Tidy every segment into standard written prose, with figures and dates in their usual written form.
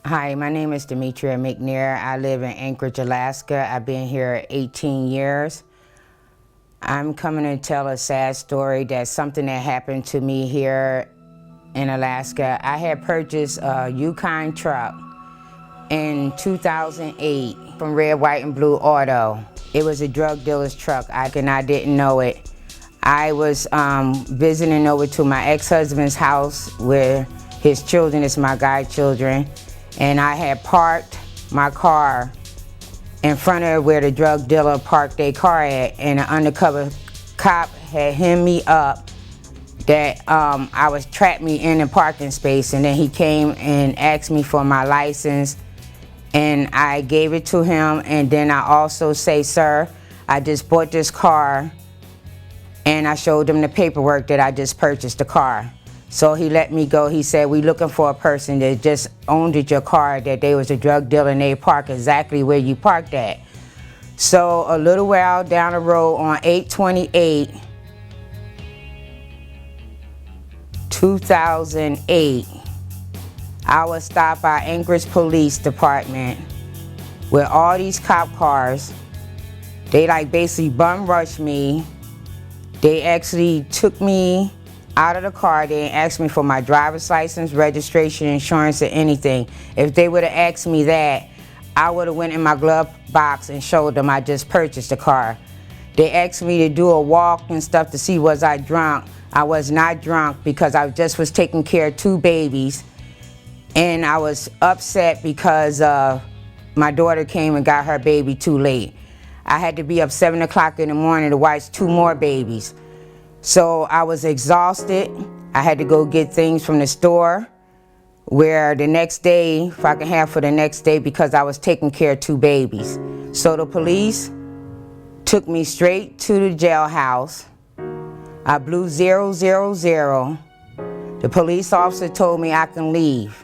Hi, my name is Demetria McNair. I live in Anchorage, Alaska. I've been here 18 years. I'm coming to tell a sad story. That's something that happened to me here in Alaska. I had purchased a Yukon truck in 2008 from Red, White, and Blue Auto. It was a drug dealer's truck, and I didn't know it. I was visiting over to my ex-husband's house with his children. It's my godchildren. And I had parked my car in front of where the drug dealer parked their car at, and an undercover cop had hemmed me up that I was trapped me in the parking space, and then he came and asked me for my license, and I gave it to him, and then I also say, sir, I just bought this car, and I showed him the paperwork that I just purchased the car. So he let me go. He said, we looking for a person that just owned your car, that they was a drug dealer and they parked exactly where you parked at. So a little while down the road on 8/28, 2008, I was stopped by Anchorage Police Department with all these cop cars. They basically bum rushed me. They actually took me out of the car. They didn't ask me for my driver's license, registration, insurance, or anything. If they would have asked me that, I would have went in my glove box and showed them I just purchased the car. They asked me to do a walk and stuff to see was I drunk. I was not drunk because I just was taking care of 2 babies, and I was upset because my daughter came and got her baby too late. I had to be up 7 o'clock in the morning to watch 2 more babies. So I was exhausted. I had to go get things from the store, where the next day, if I could have for the next day, because I was taking care of 2 babies. So the police took me straight to the jailhouse. I blew 000. The police officer told me I can leave.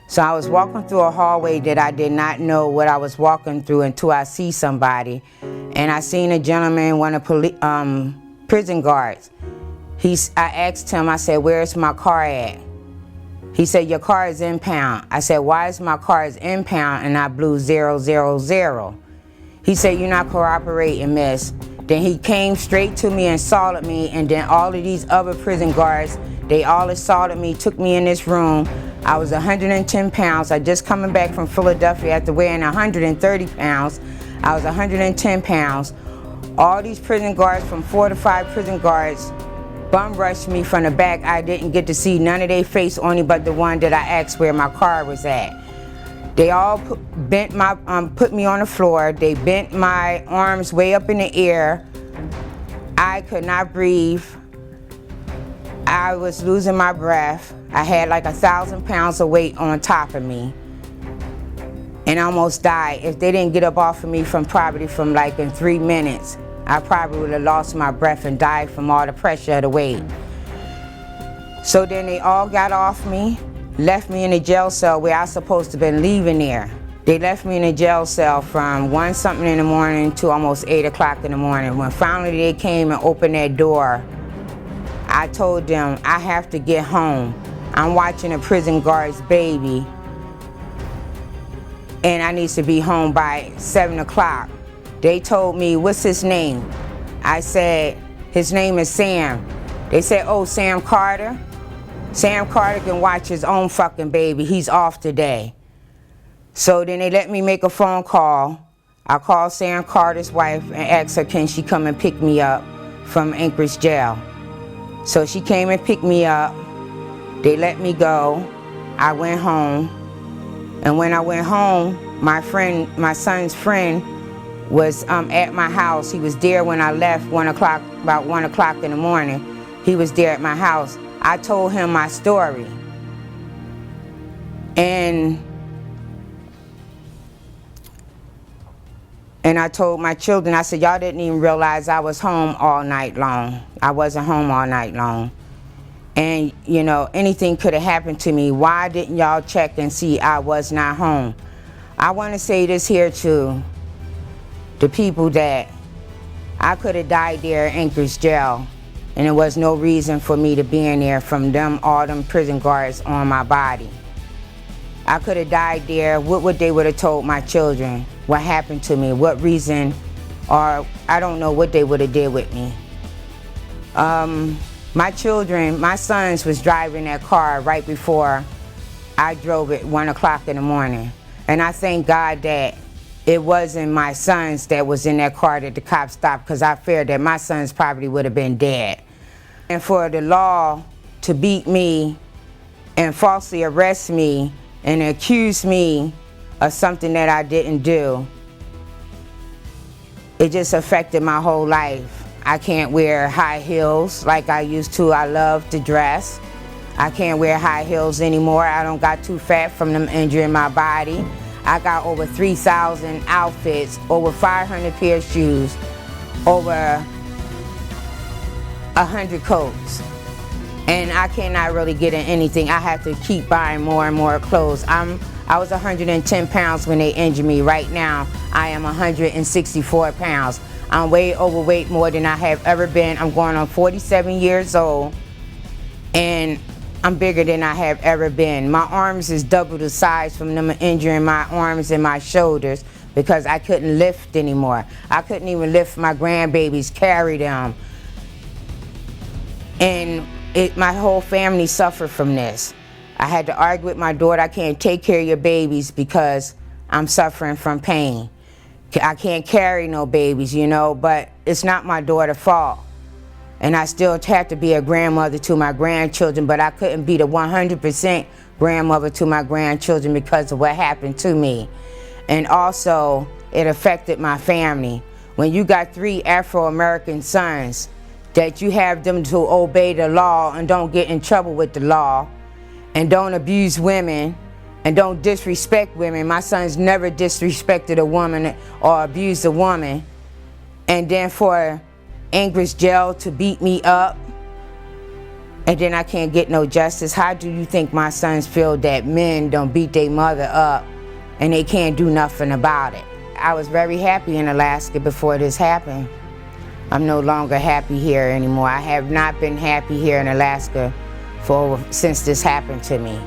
So I was walking through a hallway that I did not know what I was walking through until I see somebody. And I seen a gentleman, one of prison guards. I asked him, I said, where's my car at? He said, your car is impound. I said, why is my car is impound and I blew 000? He said, you're not cooperating, miss. Then he came straight to me and assaulted me, and then all of these other prison guards, they all assaulted me, took me in this room. I was 110 pounds. I just coming back from Philadelphia after weighing 130 pounds. I was 110 pounds. All these prison guards, from 4 to 5 prison guards, bum rushed me from the back. I didn't get to see none of their face, only but the one that I asked where my car was at. They all put me on the floor. They bent my arms way up in the air. I could not breathe. I was losing my breath. I had 1,000 pounds of weight on top of me, and I almost died. If they didn't get up off of me in 3 minutes, I probably would have lost my breath and died from all the pressure of the weight. So then they all got off me, left me in a jail cell where I was supposed to have been leaving there. They left me in a jail cell from 1 something in the morning to almost 8 o'clock in the morning. When finally they came and opened that door, I told them I have to get home. I'm watching a prison guard's baby, and I need to be home by 7 o'clock. They told me, what's his name? I said, his name is Sam. They said, oh, Sam Carter? Sam Carter can watch his own fucking baby. He's off today. So then they let me make a phone call. I called Sam Carter's wife and asked her, can she come and pick me up from Anchorage Jail? So she came and picked me up. They let me go. I went home. And when I went home, my son's friend was at my house. He was there when I left about 1 o'clock in the morning. He was there at my house. I told him my story. And I told my children, I said, y'all didn't even realize I was home all night long. I wasn't home all night long. And, anything could have happened to me. Why didn't y'all check and see I was not home? I want to say this here to the people that I could have died there in Anchorage Jail, and there was no reason for me to be in there from all them prison guards on my body. I could have died there. What would they would have told my children? What happened to me? What reason? Or I don't know what they would have did with me. My children, my sons was driving that car right before I drove it 1 o'clock in the morning. And I thank God that it wasn't my sons that was in that car that the cops stopped, because I feared that my sons probably would have been dead. And for the law to beat me and falsely arrest me and accuse me of something that I didn't do, it just affected my whole life. I can't wear high heels like I used to. I love to dress. I can't wear high heels anymore. I don't got too fat from them injuring my body. I got over 3,000 outfits, over 500 pair of shoes, over 100 coats. And I cannot really get in anything. I have to keep buying more and more clothes. I was 110 pounds when they injured me. Right now, I am 164 pounds. I'm way overweight, more than I have ever been. I'm going on 47 years old, and I'm bigger than I have ever been. My arms is double the size from them injuring my arms and my shoulders, because I couldn't lift anymore. I couldn't even lift my grandbabies, carry them. And my whole family suffered from this. I had to argue with my daughter. I can't take care of your babies because I'm suffering from pain. I can't carry no babies, you know, but it's not my daughter's fault. And I still have to be a grandmother to my grandchildren, but I couldn't be the 100% grandmother to my grandchildren because of what happened to me. And also, it affected my family. When you got 3 Afro-American sons, that you have them to obey the law and don't get in trouble with the law, and don't abuse women, and don't disrespect women. My sons never disrespected a woman or abused a woman. And then for Anchorage Jail to beat me up, and then I can't get no justice. How do you think my sons feel that men don't beat their mother up and they can't do nothing about it? I was very happy in Alaska before this happened. I'm no longer happy here anymore. I have not been happy here in Alaska since this happened to me.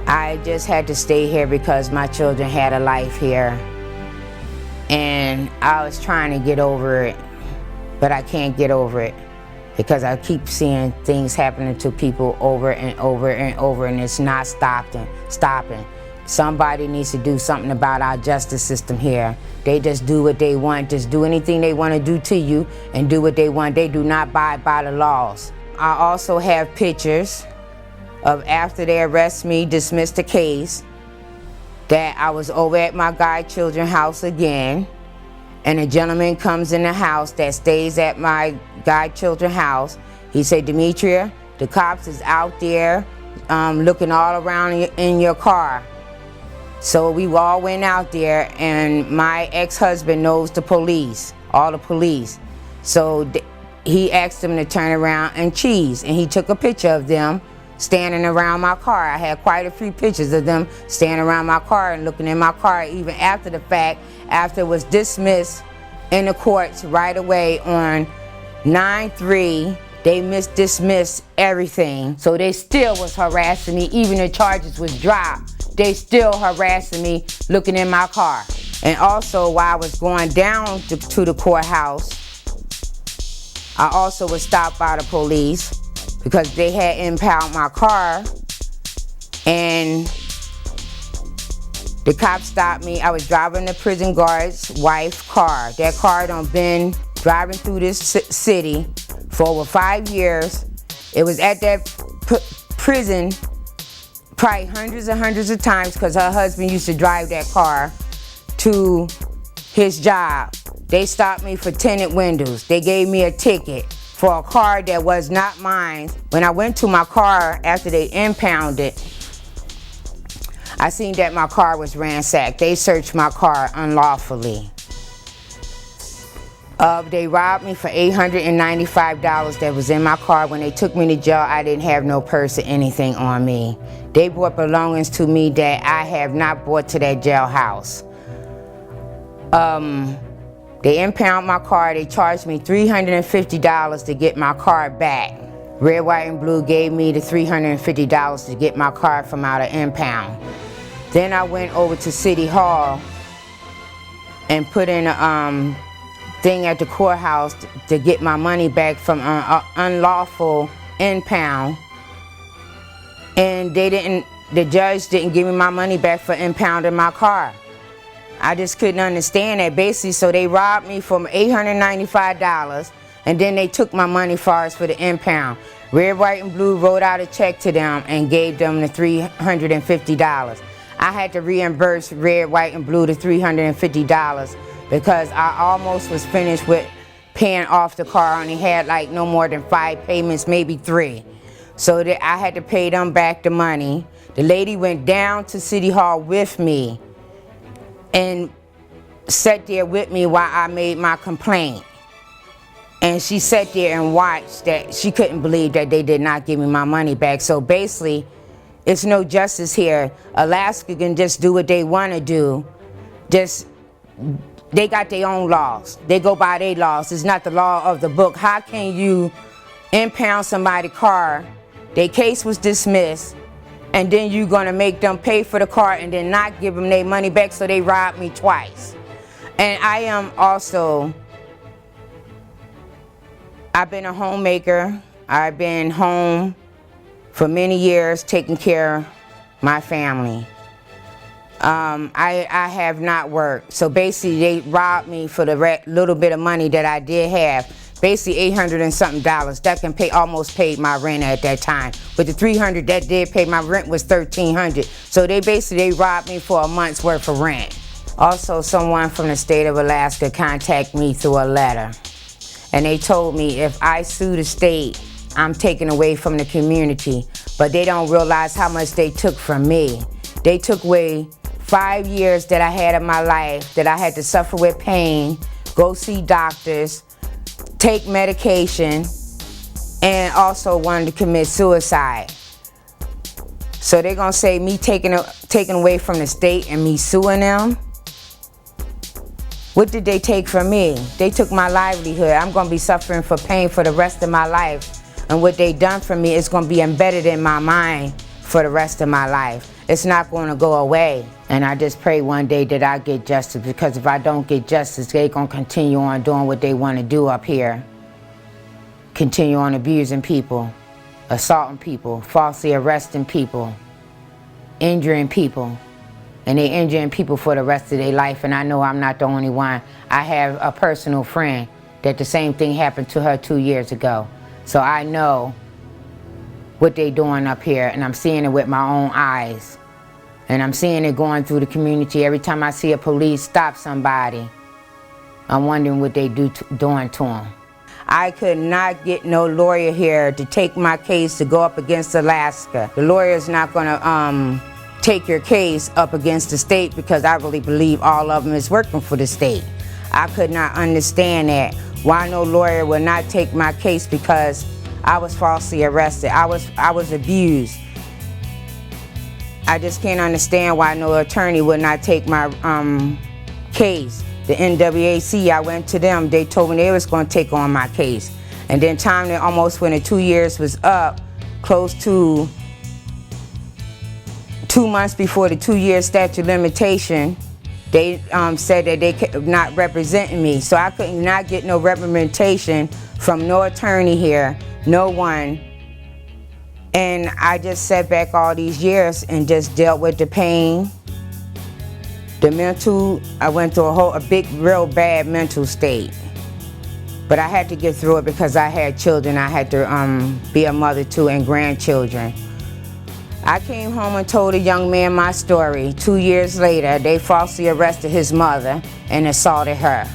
I just had to stay here because my children had a life here. And I was trying to get over it, but I can't get over it because I keep seeing things happening to people over and over and over, and it's not stopping. Somebody needs to do something about our justice system here. They just do what they want, just do anything they want to do to you and do what they want. They do not abide by the laws. I also have pictures of after they arrest me, dismiss the case, that I was over at my godchildren's house again, and a gentleman comes in the house that stays at my godchildren's house. He said, "Demetria, the cops is out there looking all around in your car." So we all went out there, and my ex-husband knows the police, all the police. So he asked them to turn around and cheese, and he took a picture of them standing around my car. I had quite a few pictures of them standing around my car and looking in my car, even after the fact, after it was dismissed in the courts right away on 9/3. They dismissed everything. So they still was harassing me, even the charges was dropped. They still harassing me looking in my car. And also while I was going down to the courthouse, I also was stopped by the police because they had impounded my car, and the cops stopped me. I was driving the prison guard's wife's car. That car done been driving through this city for over 5 years. It was at that prison probably hundreds and hundreds of times because her husband used to drive that car to his job. They stopped me for tinted windows. They gave me a ticket for a car that was not mine. When I went to my car after they impounded, I seen that my car was ransacked. They searched my car unlawfully. They robbed me for $895 that was in my car. When they took me to jail, I didn't have no purse or anything on me. They brought belongings to me that I have not brought to that jailhouse. They impounded my car. They charged me $350 to get my car back. Red, White, and Blue gave me the $350 to get my car from out of impound. Then I went over to City Hall and put in a thing at the courthouse to get my money back from unlawful impound. And the judge didn't give me my money back for impounding my car. I just couldn't understand that, basically. So they robbed me for $895, and then they took my money for the impound. Red, White, and Blue wrote out a check to them and gave them the $350. I had to reimburse Red, White, and Blue the $350 because I almost was finished with paying off the car. I only had like no more than 5 payments, maybe 3. So that I had to pay them back the money. The lady went down to City Hall with me and sat there with me while I made my complaint. And she sat there and watched that. She couldn't believe that they did not give me my money back. So basically, it's no justice here. Alaska can just do what they want to do. They got their own laws. They go by their laws. It's not the law of the book. How can you impound somebody's car? Their case was dismissed, and then you're gonna make them pay for the car and then not give them their money back, so they robbed me twice. And I am also, I've been a homemaker. I've been home for many years taking care of my family. I have not worked. So basically they robbed me for the little bit of money that I did have. Basically $800 and something. That can almost paid my rent at that time. But the $300 that did pay my rent was $1,300. So they robbed me for a month's worth of rent. Also, someone from the state of Alaska contacted me through a letter. And they told me if I sue the state, I'm taken away from the community. But they don't realize how much they took from me. They took away 5 years that I had in my life, that I had to suffer with pain, go see doctors, take medication, and also wanted to commit suicide. So they're gonna say me taken away from the state and me suing them? What did they take from me? They took my livelihood. I'm gonna be suffering for pain for the rest of my life. And what they done for me is gonna be embedded in my mind for the rest of my life. It's not gonna go away. And I just pray one day that I get justice, because if I don't get justice, they're gonna continue on doing what they wanna do up here. Continue on abusing people, assaulting people, falsely arresting people, injuring people. And they injuring people for the rest of their life, and I know I'm not the only one. I have a personal friend that the same thing happened to her 2 years ago. So I know what they doing up here, and I'm seeing it with my own eyes. And I'm seeing it going through the community. Every time I see a police stop somebody, I'm wondering what they doing to them. I could not get no lawyer here to take my case to go up against Alaska. The lawyer's not gonna take your case up against the state, because I really believe all of them is working for the state. I could not understand that. Why no lawyer would not take my case, because I was falsely arrested. I was abused. I just can't understand why no attorney would not take my case. The NWAC, I went to them. They told me they was going to take on my case. And then time that almost when the 2 years was up, close to 2 months before the 2-year statute of limitation, they said that they could not representing me. So I could not get no representation from no attorney here, no one. And I just sat back all these years and just dealt with the pain, the mental. I went through a big, real bad mental state. But I had to get through it because I had children I had to be a mother to, and grandchildren. I came home and told a young man my story. 2 years later, they falsely arrested his mother and assaulted her.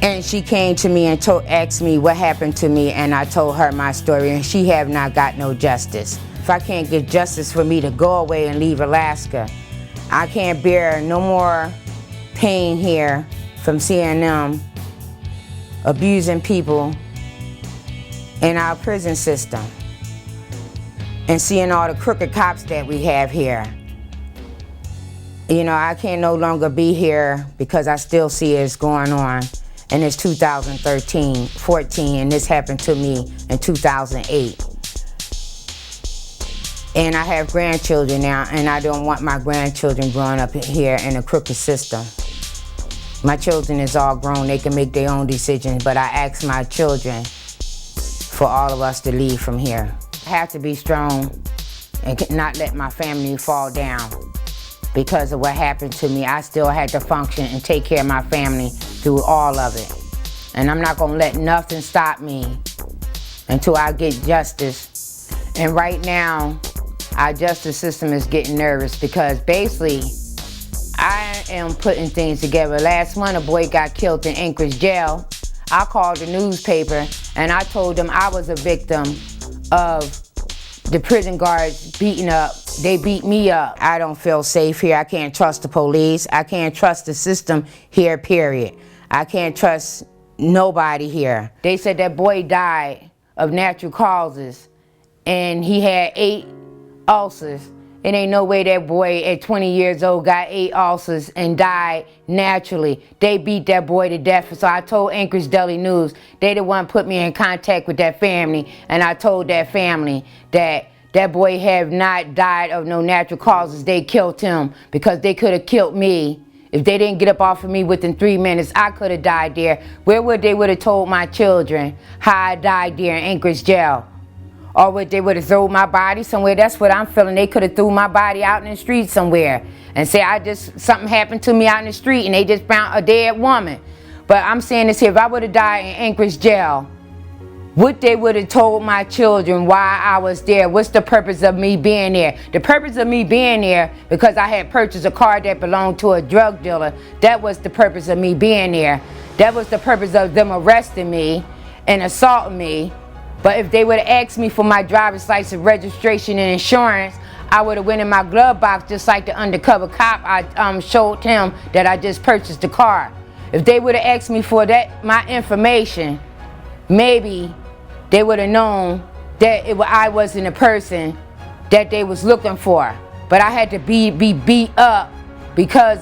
And she came to me and asked me what happened to me, and I told her my story, and she have not got no justice. If I can't get justice for me to go away and leave Alaska, I can't bear no more pain here from seeing them abusing people in our prison system and seeing all the crooked cops that we have here. You know, I can no longer be here because I still see it's going on. and it's 2014, and this happened to me in 2008. And I have grandchildren now, and I don't want my grandchildren growing up here in a crooked system. My children is all grown, they can make their own decisions, but I ask my children for all of us to leave from here. I have to be strong and not let my family fall down. Because of what happened to me, I still had to function and take care of my family through all of it. And I'm not gonna let nothing stop me until I get justice. And right now, our justice system is getting nervous because basically, I am putting things together. Last month, a boy got killed in Anchorage Jail. I called the newspaper and I told them I was a victim of the prison guards beating up. They beat me up. I don't feel safe here. I can't trust the police. I can't trust the system here, period. I can't trust nobody here. They said that boy died of natural causes and he had 8 ulcers. It ain't no way that boy at 20 years old got 8 ulcers and died naturally. They beat that boy to death. So I told Anchorage Daily News, they the one put me in contact with that family, and I told that family that that boy have not died of no natural causes. They killed him because they could have killed me. If they didn't get up off of me within 3 minutes, I could have died there. Where would they would have told my children how I died there in Anchorage Jail? Or would they would have thrown my body somewhere? That's what I'm feeling. They could have threw my body out in the street somewhere and say something happened to me out in the street and they just found a dead woman. But I'm saying this here, if I would have died in Anchorage Jail, what they would have told my children why I was there? What's the purpose of me being there? The purpose of me being there, because I had purchased a car that belonged to a drug dealer. That was the purpose of me being there. That was the purpose of them arresting me and assaulting me. But if they would have asked me for my driver's license, registration, and insurance, I would have went in my glove box just like the undercover cop. I showed him that I just purchased the car. If they would have asked me for that, my information, maybe they would have known that I wasn't the person that they was looking for. But I had to be beat up because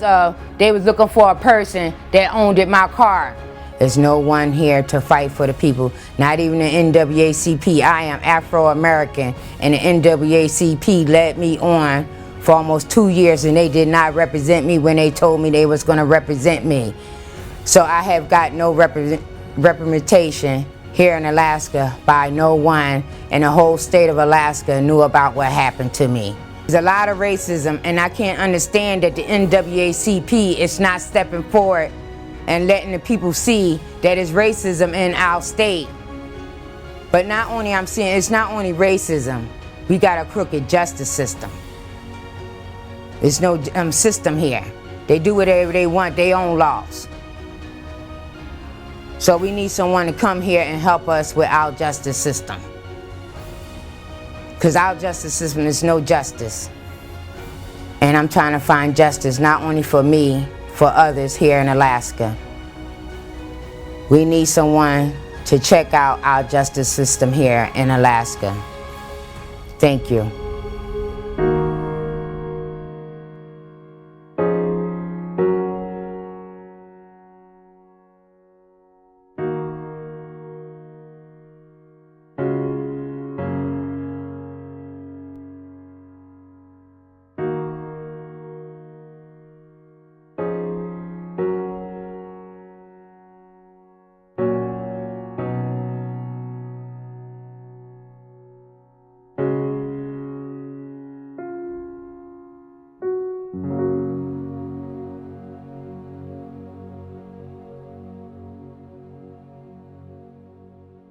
they was looking for a person that owned my car. There's no one here to fight for the people, not even the NAACP. I am Afro-American, and the NAACP led me on for almost 2 years, and they did not represent me when they told me they was going to represent me. So I have got no representation here in Alaska by no one, and the whole state of Alaska knew about what happened to me. There's a lot of racism, and I can't understand that the NAACP is not stepping forward and letting the people see that it's racism in our state. But not only, I'm saying, it's not only racism, we got a crooked justice system. There's no system here. They do whatever they want, their own laws. So we need someone to come here and help us with our justice system. Because our justice system is no justice. And I'm trying to find justice not only for me, for others here in Alaska. We need someone to check out our justice system here in Alaska. Thank you.